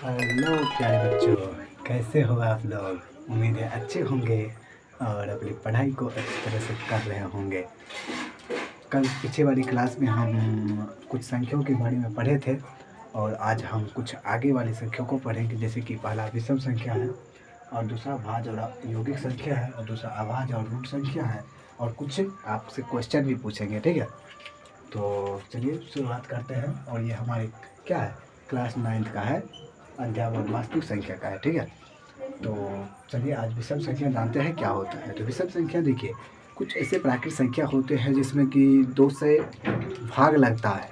Hello प्यारे बच्चों, कैसे हो आप लोग। उम्मीद है अच्छे होंगे और अपनी पढ़ाई को अच्छी तरह से कर रहे होंगे। कल पीछे वाली क्लास में हम कुछ संख्याओं के बारे में पढ़े थे और आज हम कुछ आगे वाली संख्याओं को पढ़ेंगे। जैसे कि पहला विषम संख्या है और दूसरा भाज्य और यौगिक संख्या है और दूसरा अभाज्य और रूट संख्या है और कुछ आपसे क्वेश्चन भी पूछेंगे, ठीक है। तो चलिए शुरुआत करते हैं। और ये हमारे क्या है, क्लास 9th का है, अध्याय और वास्तविक संख्या का है, ठीक है। तो चलिए आज विषम संख्या जानते हैं क्या होता है। तो विषम संख्या देखिए, कुछ ऐसे प्राकृतिक संख्या होते हैं जिसमें कि 2 से भाग लगता है,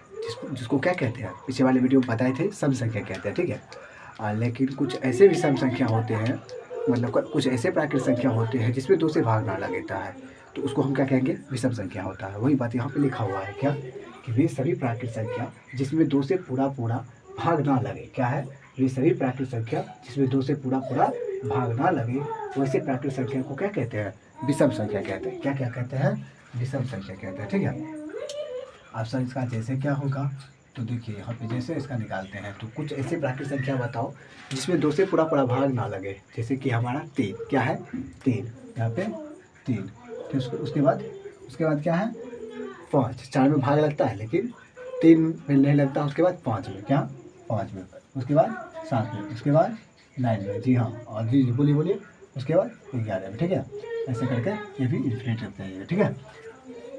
जिसको क्या कहते हैं, पीछे वाले वीडियो में बताए थे, सम संख्या कहते हैं, ठीक है। लेकिन कुछ ऐसे विषम संख्या होते हैं, मतलब कुछ ऐसे प्राकृतिक संख्या होते हैं जिसमें 2 से भाग ना लगता है, तो उसको हम क्या कहेंगे, विषम संख्या होता है। वही बात यहाँ पे लिखा हुआ है क्या, कि वे सभी प्राकृतिक संख्या जिसमें 2 से पूरा पूरा भाग ना लगे। क्या है, वे सभी प्राकृतिक संख्या जिसमें 2 से पूरा पूरा भाग ना लगे, वैसे प्राकृतिक संख्या को क्या कहते हैं, विषम संख्या कहते हैं। क्या क्या कहते हैं, विषम संख्या कहते हैं, ठीक है। ऑप्शन इसका जैसे क्या होगा, तो देखिए यहाँ पे जैसे इसका निकालते हैं, तो कुछ ऐसे प्राकृतिक संख्या बताओ जिसमें 2 से पूरा पूरा भाग ना लगे। जैसे कि हमारा 3, क्या है, 3, यहाँ पे 3। फिर उसके बाद क्या है, 5। 4 में भाग लगता है लेकिन 3 में नहीं लगता। उसके बाद 5 में, क्या, 5 में। उसके बाद 7 में, उसके बाद 9 में, जी हाँ, और जी जी बोलिए बोलिए। उसके बाद 11 में, ठीक है। ऐसे करके ये भी इन्फिनिट रखते हैं, ठीक है।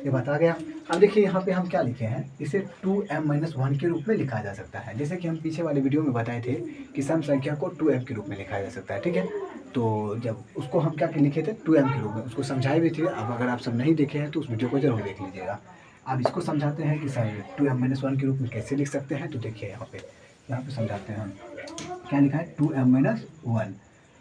ये बात आ गया। अब देखिए यहाँ पे हम क्या लिखे हैं, इसे 2m-1 के रूप में लिखा जा सकता है। जैसे कि हम पीछे वाले वीडियो में बताए थे कि सम संख्या को 2m के रूप में लिखा जा सकता है, ठीक है। तो जब उसको हम क्या लिखे थे, 2m के रूप में, उसको समझाए भी थे। अब अगर आप सब नहीं देखे हैं तो उस वीडियो को जरूर देख लीजिएगा। अब इसको समझाते हैं कि सर 2m-1 के रूप में कैसे लिख सकते हैं। तो देखिए यहाँ पे समझाते हैं हम। क्या लिखा है, 2m-1।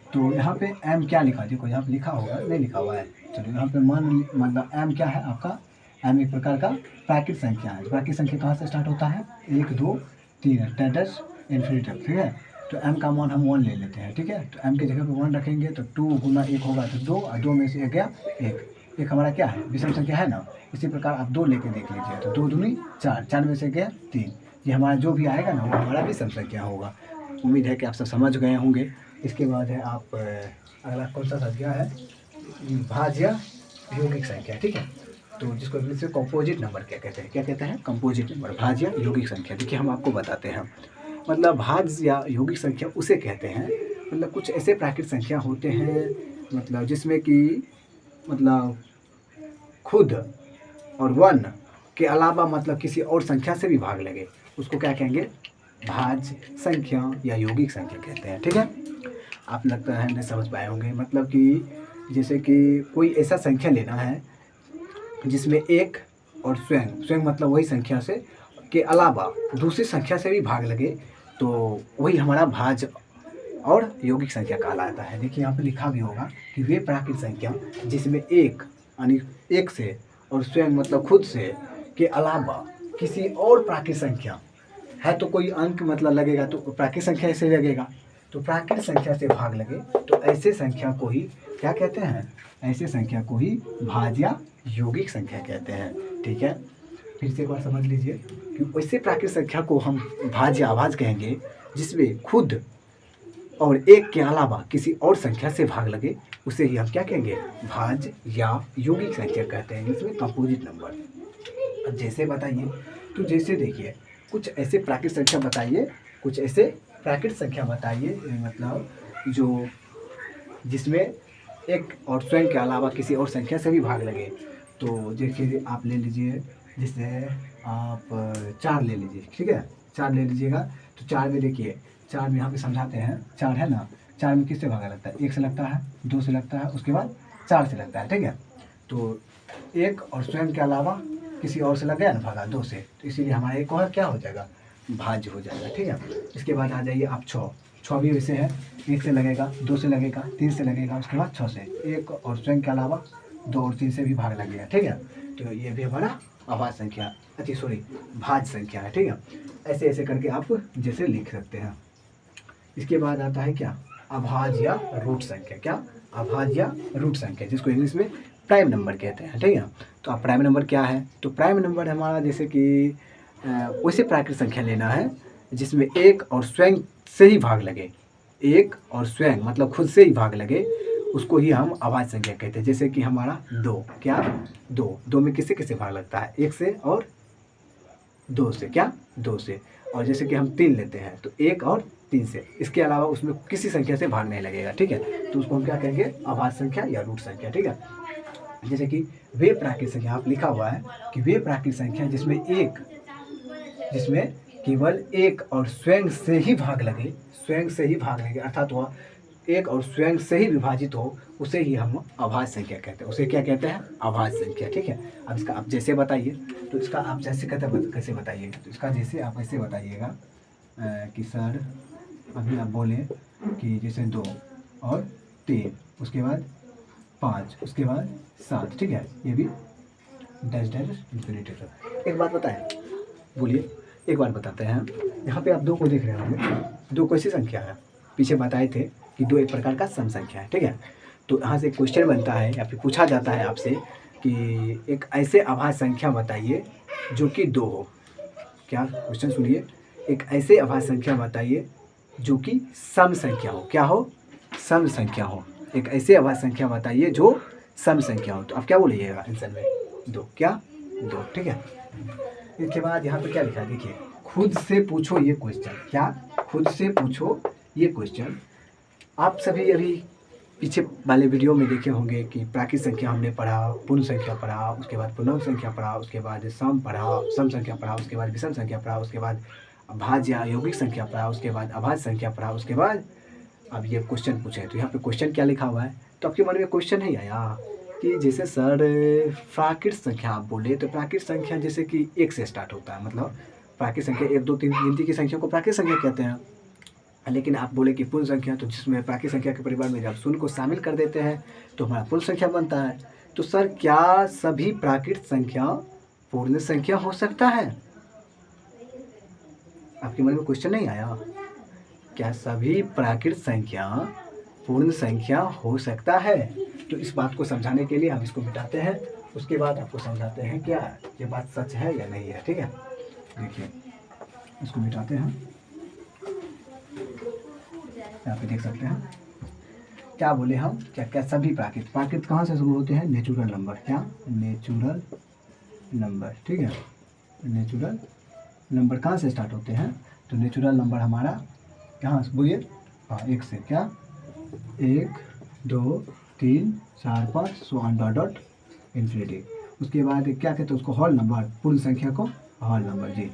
तो यहाँ पे m क्या लिखा, देखो यहाँ पे लिखा होगा, नहीं लिखा हुआ है। चलो यहाँ पे मतलब m क्या है आपका, m एक प्रकार का प्राकृतिक संख्या है। प्राकृतिक संख्या कहाँ से स्टार्ट होता है, 1 2 3 टेटस इन्फिनिटी, ठीक है। तो m का मान हम 1 ले लेते हैं, ठीक है। तो m की जगह पे 1 रखेंगे तो 2 गुना 1 होगा तो 2, और 2 में से 1 गया 1। एक हमारा क्या है, विषम संख्या है ना। इसी प्रकार आप 2 लेके देख लीजिए, तो 2 दूनी 4, 4 में से गया 3। ये हमारा जो भी आएगा ना वो हमारा विषम संख्या होगा। उम्मीद है कि आप सब समझ गए होंगे। इसके बाद है आप अगला कौन सा संख्या है, भाज्य यौगिक संख्या, ठीक है। तो जिसको इंग्लिश में कंपोजिट नंबर क्या कहते हैं, क्या कहते हैं, कंपोजिट नंबर, भाज्य यौगिक संख्या। देखिए हम आपको बताते हैं, मतलब भाज्य या यौगिक संख्या उसे कहते हैं, मतलब कुछ ऐसे प्राकृतिक संख्या होते हैं, मतलब जिसमें कि मतलब खुद और 1 के अलावा मतलब किसी और संख्या से भी भाग लगे, उसको क्या कहेंगे, भाज्य संख्या या यौगिक संख्या कहते हैं, ठीक है। आप लगता है नहीं समझ पाए होंगे। मतलब कि जैसे कि कोई ऐसा संख्या लेना है जिसमें एक और स्वयं मतलब वही संख्या से के अलावा दूसरी संख्या से भी भाग लगे, तो वही हमारा भाज्य और यौगिक संख्या कहलाता है। देखिए यहाँ पे लिखा भी होगा कि वे प्राकृतिक संख्या जिसमें एक यानी एक से और स्वयं मतलब खुद से के अलावा किसी और प्राकृतिक संख्या है, तो कोई अंक मतलब लगेगा तो प्राकृतिक संख्या से लगेगा, तो प्राकृतिक संख्या से भाग लगे तो ऐसे संख्या को ही क्या कहते हैं, ऐसे संख्या को ही भाज्य यौगिक संख्या कहते हैं, ठीक है। फिर से एक बार समझ लीजिए कि वैसे प्राकृतिक संख्या को हम भाज्य अभाज्य कहेंगे जिसमें खुद और एक के अलावा किसी और संख्या से भाग लगे, उसे ही हम क्या कहेंगे, भाज्य या यौगिक संख्या कहते हैं, इसमें कंपोजिट नंबर। अब जैसे बताइए, तो जैसे देखिए कुछ ऐसे प्राकृतिक संख्या बताइए, कुछ ऐसे प्राकृतिक संख्या बताइए, मतलब जो जिसमें एक और स्वयं के अलावा किसी और संख्या से भी भाग लगे। तो देखिए आप ले लीजिए, जैसे आप 4 ले लीजिए, ठीक है। 4 ले लीजिएगा, तो 4 में देखिए, 4 में यहाँ पे समझाते हैं, 4 है ना, 4 में किससे भागा लगता है, 1 से लगता है, 2 से लगता है, उसके बाद 4 से लगता है, ठीक है। तो एक और स्वयं के अलावा किसी और से लग गया ना भागा 2 से, तो इसीलिए हमारा एक और क्या हो जाएगा, भाज्य हो जाएगा, ठीक है। इसके बाद आ जाइए आप 6 भी वैसे है, 1 से लगेगा, 2 से लगेगा, 3 से लगेगा, उसके बाद 6 से, एक और स्वयं के अलावा 2 और 3 से भी भाग लगेगा, ठीक है। तो ये भी हमारा अभाज्य संख्या, भाज्य संख्या है, ठीक है। ऐसे ऐसे करके आप जैसे लिख सकते हैं। इसके बाद आता है क्या, अभाज्य या रूट संख्या, क्या, अभाज्य या रूट संख्या, जिसको इंग्लिश में प्राइम नंबर कहते हैं, ठीक है। तो अब प्राइम नंबर क्या है, तो प्राइम नंबर हमारा जैसे कि वैसे प्राकृतिक संख्या लेना है जिसमें एक और स्वयं से ही भाग लगे, एक और स्वयं मतलब खुद से ही भाग लगे, उसको ही हम अभाज्य संख्या कहते हैं। जैसे कि हमारा 2, क्या 2 में किससे किससे भाग लगता है, 1 से और 2 से, क्या 2 से। और जैसे कि हम 3 लेते हैं तो 1 और 3 से, इसके अलावा उसमें किसी संख्या से भाग नहीं लगेगा, ठीक है। तो उसको हम क्या कहेंगे, अभाज्य संख्या या रूट संख्या, ठीक है। जैसे कि वे प्राकृत संख्या, आप लिखा हुआ है कि वे प्राकृत संख्या जिसमें केवल एक और स्वयं से ही भाग लगे, स्वयं से ही भाग लगे, अर्थात वह एक और स्वयं से ही विभाजित हो, उसे ही हम अभाज्य संख्या कहते हैं। उसे क्या कहते हैं, अभाज्य संख्या, ठीक है। अब इसका आप जैसे बताइए, तो इसका आप जैसे कैसे बताइएगा, तो इसका जैसे आप ऐसे बताइएगा कि सर अभी आप बोले कि जैसे 2 और 3, उसके बाद 5, उसके बाद 7, ठीक है। ये भी डैश डैश इन्फिनिटी तक। एक बात बताएं, बोलिए, एक बार बताते हैं। यहाँ पे आप 2 को देख रहे होंगे, 2 कैसी संख्या है, पीछे बताए थे कि 2 एक प्रकार का सम संख्या है, ठीक है। तो यहाँ से क्वेश्चन बनता है या फिर पूछा जाता है आपसे कि एक ऐसे अभाज्य संख्या बताइए जो कि 2 हो। क्या, क्वेश्चन सुनिए, एक ऐसे अभाज्य संख्या बताइए जो कि सम संख्या हो, क्या हो, सम संख्या हो। एक ऐसे अभाज्य संख्या बताइए जो सम संख्या हो। तो आप क्या बोलिएगा आंसर में, 2, क्या 2, ठीक है। इसके बाद यहाँ पे क्या लिखा है, देखिए, खुद से पूछो ये क्वेश्चन, क्या, खुद से पूछो ये क्वेश्चन। आप सभी अभी पीछे वाले वीडियो में देखे होंगे कि प्राकृत संख्या हमने पढ़ा, पूर्ण संख्या पढ़ा, उसके बाद पूर्णांक संख्या पढ़ा, उसके बाद सम पढ़ा, सम संख्या पढ़ा, उसके बाद विषम संख्या पढ़ा, उसके बाद भाज्य या यौगिक संख्या पढ़ा, उसके बाद अभाज्य संख्या पढ़ा, उसके बाद अब ये क्वेश्चन पूछे। तो यहाँ पे क्वेश्चन क्या लिखा हुआ है, तो आपके मन में क्वेश्चन नहीं आया कि जैसे सर प्राकृत संख्या आप बोले, तो प्राकृत संख्या जैसे कि 1 से स्टार्ट होता है, मतलब प्राकृत संख्या 1, 2, 3 गिनती की संख्या को प्राकृत संख्या कहते हैं। लेकिन आप बोले कि पूर्ण संख्या, तो जिसमें प्राकृत संख्या के परिवार में जब शून्य को शामिल कर देते हैं तो हमारा पूर्ण संख्या बनता है। तो सर क्या सभी प्राकृत संख्या पूर्ण संख्या हो सकता है, आपके मन में क्वेश्चन नहीं आया, क्या सभी प्राकृत संख्या पूर्ण संख्या हो सकता है। तो इस बात को समझाने के लिए हम इसको मिटाते हैं, उसके बाद आपको समझाते हैं क्या ये बात सच है या नहीं है, ठीक है। देखिए, इसको मिटाते हैं, यहाँ पे देख सकते हैं क्या बोले हम, क्या सभी प्राकृत कहाँ से शुरू होते हैं, नेचुरल नंबर, क्या नेचुरल नंबर, ठीक है। नेचुरल नंबर कहाँ से स्टार्ट होते हैं, तो नेचुरल नंबर हमारा कहाँ से बोलिए, हाँ 1 से, क्या 1, 2, 3, 4, 5 so on dot dot infinity. उसके बाद क्या कहते हैं उसको, होल नंबर, पूर्ण संख्या को होल नंबर, जी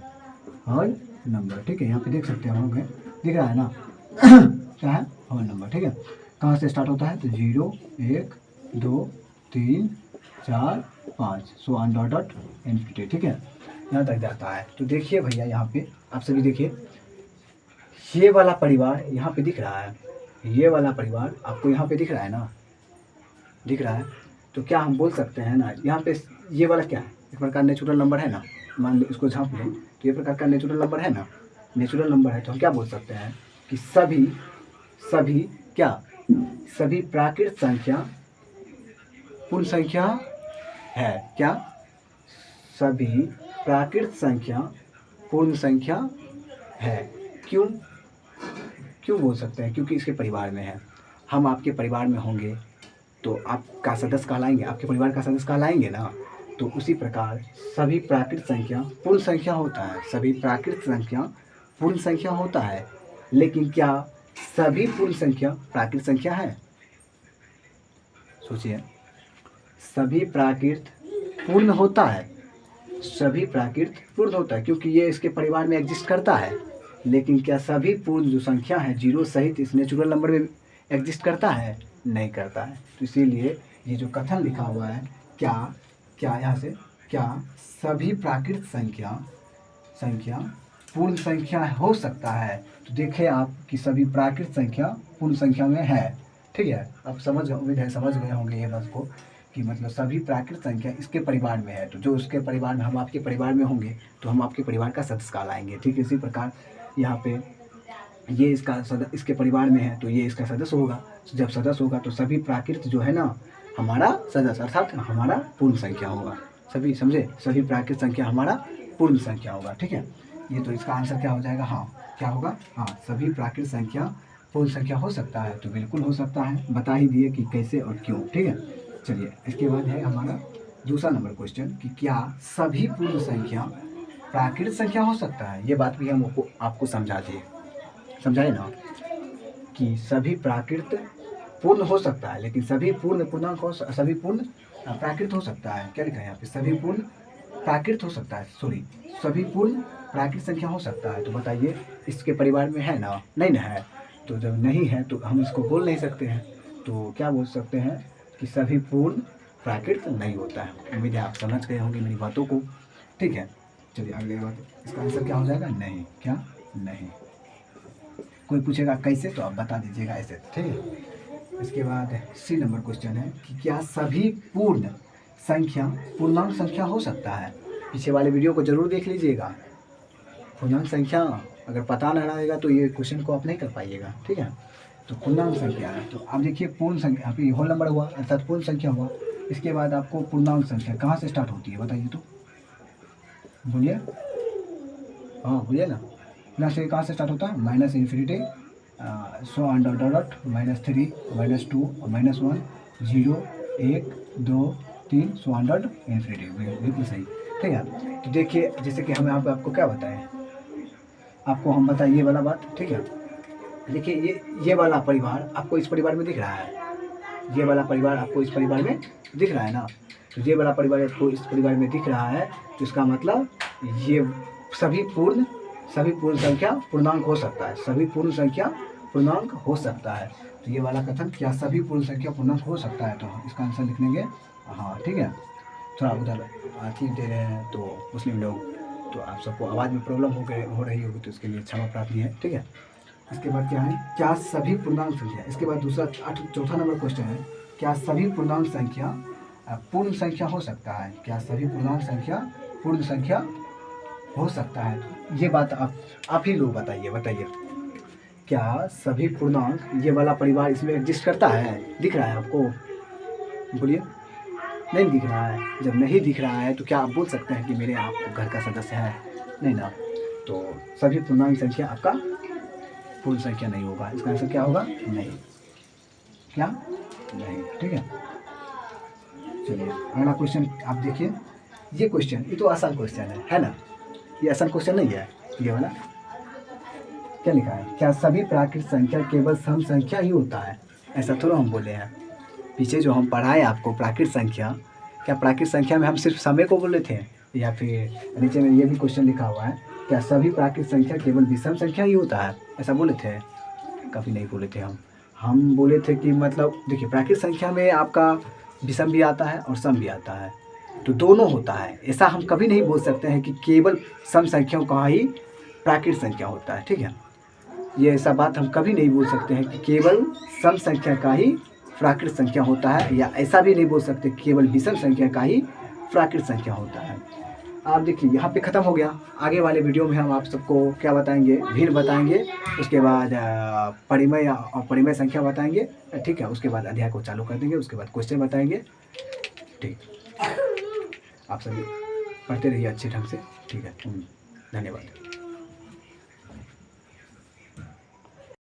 होल नंबर, ठीक है। यहाँ पे देख सकते होंगे, दिख रहा है ना क्या है, होल नंबर, ठीक है। कहाँ से स्टार्ट होता है, तो 0, 1, 2, 3, 4, 5 so on dot dot infinity, ठीक है, यहाँ तक जाता है। तो देखिए भैया, यहाँ पे आप सभी देखिए, ये वाला परिवार यहाँ पे दिख रहा है, ये वाला परिवार आपको यहाँ पे दिख रहा है ना, दिख रहा है। तो क्या हम बोल सकते हैं ना, यहाँ पे ये वाला क्या है, एक प्रकार नेचुरल नंबर है ना, मान लो इसको झाँप लें तो ये प्रकार का नेचुरल नंबर है ना, नेचुरल नंबर है। तो हम क्या बोल सकते हैं कि सभी क्या, सभी प्राकृत संख्या पूर्ण संख्या है, क्या सभी प्राकृत संख्या पूर्ण संख्या है। क्यों बोल सकते हैं, क्योंकि इसके परिवार में है। हम आपके परिवार में होंगे तो आपका सदस्य कहलाएंगे, आपके परिवार का सदस्य कहलाएंगे ना। तो उसी प्रकार सभी प्राकृत संख्या पूर्ण संख्या होता है, सभी प्राकृत संख्या पूर्ण संख्या होता है। लेकिन क्या सभी पूर्ण संख्या प्राकृत संख्या है, सोचिए, सभी प्राकृत पूर्ण होता है, सभी प्राकृत पूर्ण होता है क्योंकि ये इसके परिवार में एग्जिस्ट करता है। लेकिन क्या सभी पूर्ण जो संख्या है 0 सहित इस नेचुरल नंबर में एग्जिस्ट करता है, नहीं करता है। तो इसीलिए ये जो कथन लिखा हुआ है, क्या यहाँ से, क्या सभी प्राकृत संख्या पूर्ण संख्या हो सकता है। तो देखें आप कि सभी प्राकृत संख्या पूर्ण संख्या में है, ठीक है। आप उम्मीद है समझ गए होंगे ये बात को कि मतलब सभी प्राकृत संख्या इसके परिवार में है। तो जो उसके परिवार में, हम आपके परिवार में होंगे तो हम आपके परिवार का सदस्य कहलाएंगे, ठीक है। इसी प्रकार यहाँ पे ये इसके परिवार में है तो ये इसका सदस्य होगा। तो जब सदस्य होगा तो सभी प्राकृत जो है ना हमारा सदस्य, अर्थात हमारा पूर्ण संख्या होगा। सभी समझे, सभी प्राकृत संख्या हमारा पूर्ण संख्या होगा, ठीक है। ये तो इसका आंसर क्या हो जाएगा, हाँ क्या होगा, हाँ सभी प्राकृत संख्या पूर्ण संख्या हो सकता है। तो बिल्कुल हो सकता है, बता ही दिए कि कैसे और क्यों। ठीक है, चलिए इसके बाद है हमारा दूसरा नंबर क्वेश्चन कि क्या सभी पूर्ण संख्या प्राकृत संख्या हो सकता है। ये बात भी हम आपको समझा दिए, समझाए ना कि सभी प्राकृत पूर्ण हो सकता है, लेकिन सभी पूर्ण पूर्णांक हो, सभी पूर्ण प्राकृत हो सकता है। क्या लिखा है यहाँ पे, सभी पूर्ण प्राकृत हो सकता है, सॉरी सभी पूर्ण प्राकृत संख्या हो सकता है। तो बताइए इसके परिवार में है ना, नहीं ना है। तो जब नहीं है तो हम इसको बोल नहीं सकते हैं। तो क्या बोल सकते हैं कि सभी पूर्ण प्राकृत नहीं होता है। उम्मीद है आप समझ गए होंगे मेरी बातों को। ठीक है, चलिए अगली बात, इसका आंसर क्या हो जाएगा, नहीं। क्या, नहीं। कोई पूछेगा कैसे तो आप बता दीजिएगा ऐसे, ठीक है। इसके बाद सी नंबर क्वेश्चन है कि क्या सभी पूर्ण संख्या पूर्णांक संख्या हो सकता है। पीछे वाले वीडियो को जरूर देख लीजिएगा। पूर्णांक संख्या अगर पता न रहेगा तो ये क्वेश्चन को आप नहीं कर पाइएगा। ठीक है, तो पूर्णांक संख्या है, तो आप देखिए पूर्ण संख्या, अभी होल नंबर हुआ अर्थात पूर्ण संख्या हुआ। इसके बाद आपको पूर्णांक संख्या कहाँ से स्टार्ट होती है बताइए तो, बोलिए। हाँ बोलिए ना, ना से कहाँ से स्टार्ट होता है, minus infinity so under dot -3 -2 -1 0 1 2 3 so under infinity, बिल्कुल सही। ठीक है, तो देखिए जैसे कि हमें आपको क्या बताएं, आपको हम बताएं ये वाला बात। ठीक है, देखिए ये वाला परिवार आपको इस परिवार में दिख रहा है, ये वाला परिवार आपको इस परिवार में दिख रहा है ना। तो ये वाला परिवार आपको इस परिवार में दिख रहा है, तो इसका मतलब ये सभी पूर्ण संख्या पूर्णांक हो सकता है, सभी पूर्ण संख्या पूर्णांक हो सकता है। तो ये वाला कथन, क्या सभी पूर्ण संख्या पूर्णांक हो सकता है, तो इसका आंसर लिख लेंगे हाँ। ठीक है, थोड़ा उधर आती दे रहे हैं तो मुस्लिम लोग, तो आप सबको आवाज़ में प्रॉब्लम हो रही होगी, तो इसके लिए क्षमा प्रार्थी है। ठीक है, इसके बाद क्या है, क्या सभी पूर्णांक संख्या, इसके बाद दूसरा चौथा नंबर क्वेश्चन है, क्या सभी पूर्णांक संख्या पूर्ण संख्या हो सकता है। क्या सभी पूर्णांक संख्या पूर्ण संख्या हो सकता है। ये बात आप ही लोग बताइए क्या सभी पूर्णांक, ये वाला परिवार इसमें एग्जिस्ट करता है, दिख रहा है आपको, बोलिए। नहीं दिख रहा है, जब नहीं दिख रहा है तो क्या आप बोल सकते हैं कि मेरे आप घर का सदस्य है, नहीं ना। तो सभी पूर्णांक संख्या आपका पूर्ण संख्या नहीं होगा, इसका आंसर क्या होगा, नहीं। क्या, नहीं। ठीक है, चलिए अगला क्वेश्चन आप देखिए। ये क्वेश्चन, ये तो आसान क्वेश्चन है ना, ये आसान क्वेश्चन नहीं है ये वाला। क्या लिखा है, क्या सभी प्राकृत संख्या केवल सम संख्या ही होता है। ऐसा थोड़ा हम बोले हैं, पीछे जो हम पढ़ाए आपको प्राकृत संख्या, क्या प्राकृत संख्या में हम सिर्फ समय को बोले थे, या फिर नीचे में ये भी क्वेश्चन लिखा हुआ है, क्या सभी प्राकृत संख्या केवल विषम संख्या ही होता है, ऐसा बोले थे। कभी नहीं बोले थे हम बोले थे कि मतलब देखिए प्राकृत संख्या में आपका विषम भी आता है और सम भी आता है, तो दोनों होता है। ऐसा हम कभी नहीं बोल सकते हैं कि केवल सम संख्याओं का ही प्राकृत संख्या होता है। ठीक है, ये ऐसा बात हम कभी नहीं बोल सकते हैं कि केवल सम संख्या का ही प्राकृत संख्या होता है, या ऐसा भी नहीं बोल सकते केवल विषम संख्या का ही प्राकृत संख्या होता है। आप देखिए यहाँ पे ख़त्म हो गया। आगे वाले वीडियो में हम आप सबको क्या बताएंगे, भिन्न बताएंगे, उसके बाद परिमेय और परिमेय संख्या बताएंगे। ठीक है, उसके बाद अध्याय को चालू कर देंगे, उसके बाद क्वेश्चन बताएंगे। ठीक, आप सभी पढ़ते रहिए अच्छे ढंग से। ठीक है, धन्यवाद।